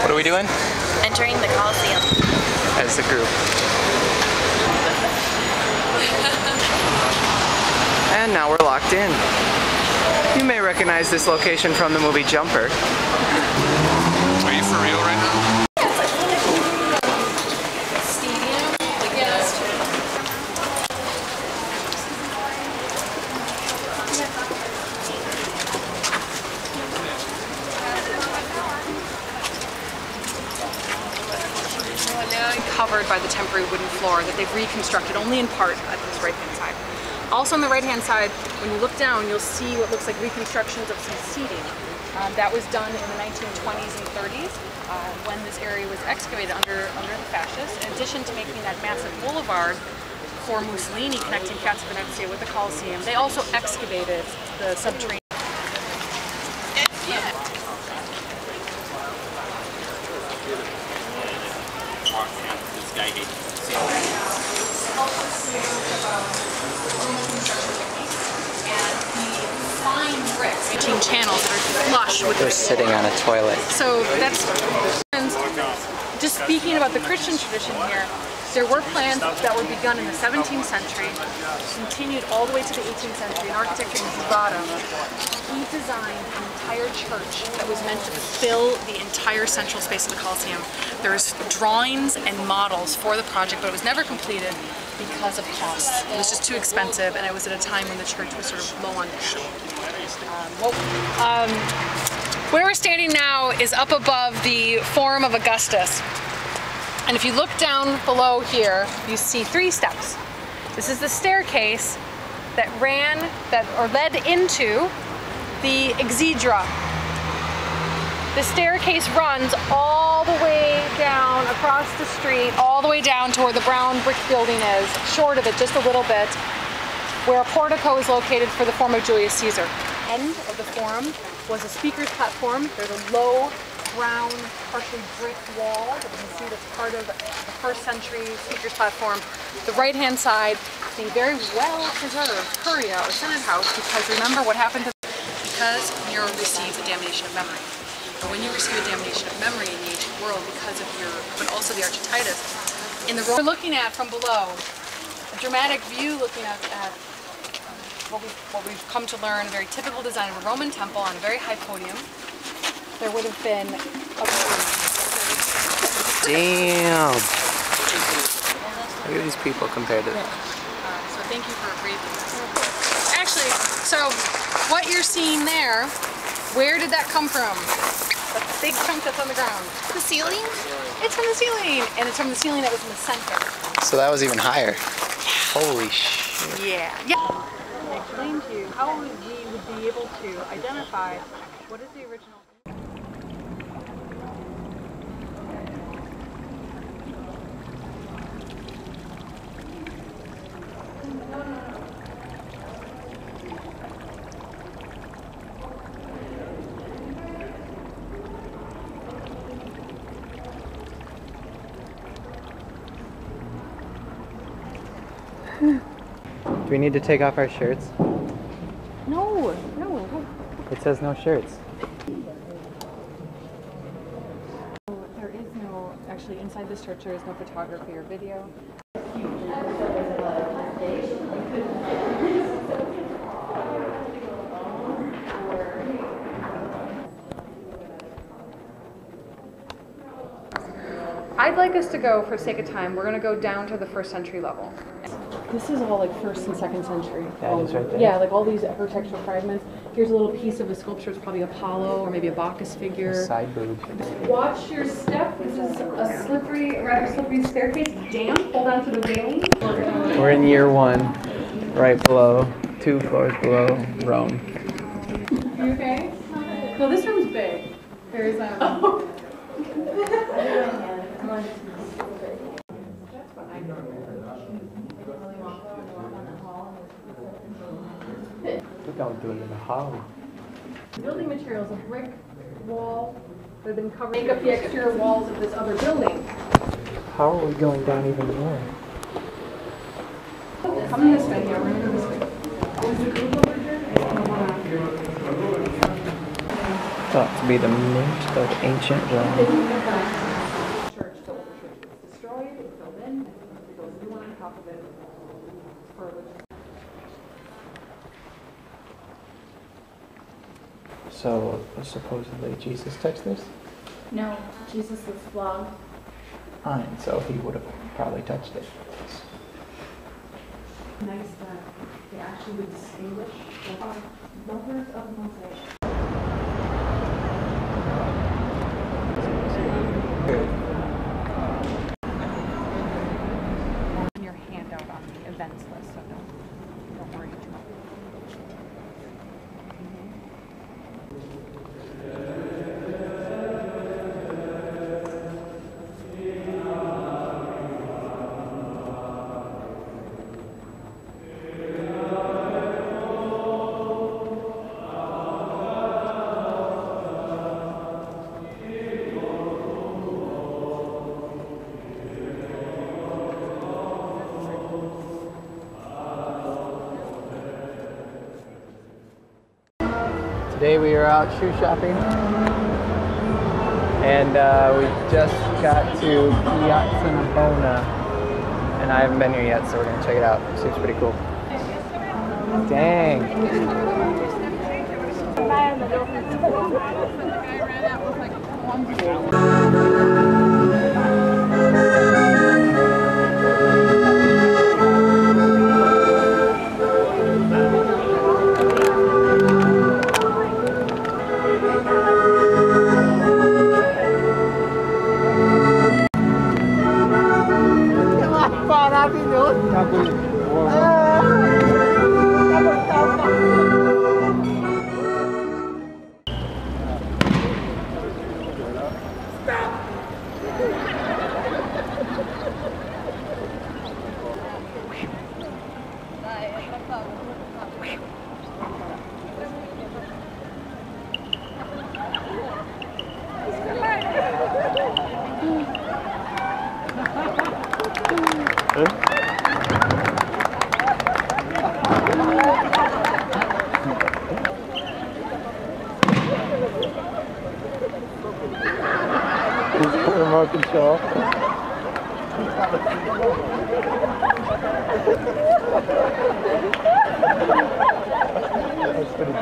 What are we doing? Entering the Colosseum. As a group. And now we're locked in. You may recognize this location from the movie Jumper. Are you for real right now? Covered by the temporary wooden floor that they've reconstructed only in part at this right-hand side. Also on the right-hand side, when you look down, you'll see what looks like reconstructions of some seating. That was done in the 1920s and 30s when this area was excavated under the fascists. In addition to making that massive boulevard for Mussolini connecting Piazza Navona with the Colosseum, they also excavated the subterranean. Channels that are flush with. They're sitting on a toilet. So that's just speaking about the Christian tradition here. There were plans that were begun in the 17th century, continued all the way to the 18th century. An architect named Bryan, he designed an entire church that was meant to fill the entire central space of the Colosseum. There's drawings and models for the project, but it was never completed because of costs. It was just too expensive, and it was at a time when the church was sort of low on cash. Where we're standing now is up above the Forum of Augustus. And if you look down below here, you see 3 steps. This is the staircase that led into the Exedra. The staircase runs all the way down across the street, all the way down to where the brown brick building is, short of it just a little bit, where a portico is located for the Forum of Julius Caesar. End of the forum was a speaker's platform. There's a low brown, partially brick wall that you can see that's part of the 1st century speaker's platform. The right-hand side being very well preserved Curia or Senate House, because remember what happened to because Nero received a damnation of memory. But when you receive a damnation of memory in the ancient world because of but also the Archititus, in the we're looking at from below, a dramatic view looking at what we've come to learn, a very typical design of a Roman temple on a very high podium. There would have been a... Damn! Look at these people compared to that. So thank you for agreeing with this. Actually, so what you're seeing there, where did that come from? That big chunk that's on the ground. The ceiling? It's from the ceiling, and it's from the ceiling that was in the center. So that was even higher. Holy shit. Yeah. I explained to you how we would be able to identify what is the original. Do we need to take off our shirts? No. It says no shirts. There is no, actually inside this church there is no photography or video. I'd like us to go, for sake of time, we're going to go down to the 1st century level. This is all like 1st and 2nd century. That is right there. Yeah, like all these architectural fragments. Here's a little piece of a sculpture. It's probably Apollo or maybe a Bacchus figure. A side boob. Watch your step. This is a rather slippery staircase. Damp. Hold on to the railing. We're in year 1, right below, 2 floors below Rome. You okay? No, this room's big. There's Don't do it in the hall. building materials, a brick wall that have been covered, make up the exterior walls of this other building. How are we going down even more? Come this way, yeah, we're gonna go this way. Thought to be the mint of ancient Rome. Church till the church was destroyed and filled in, and there goes a new one on top of it. So, supposedly Jesus touched this? No, Jesus was flogged. And so he would have probably touched it. Nice that they actually would distinguish the lovers of mosaic. Your handout on the events list, so don't worry too much. Today we are out shoe shopping, and we just got to Piazza Navona, and I haven't been here yet, so we're gonna check it out. Seems pretty cool. Dang. Remote control. That's pretty.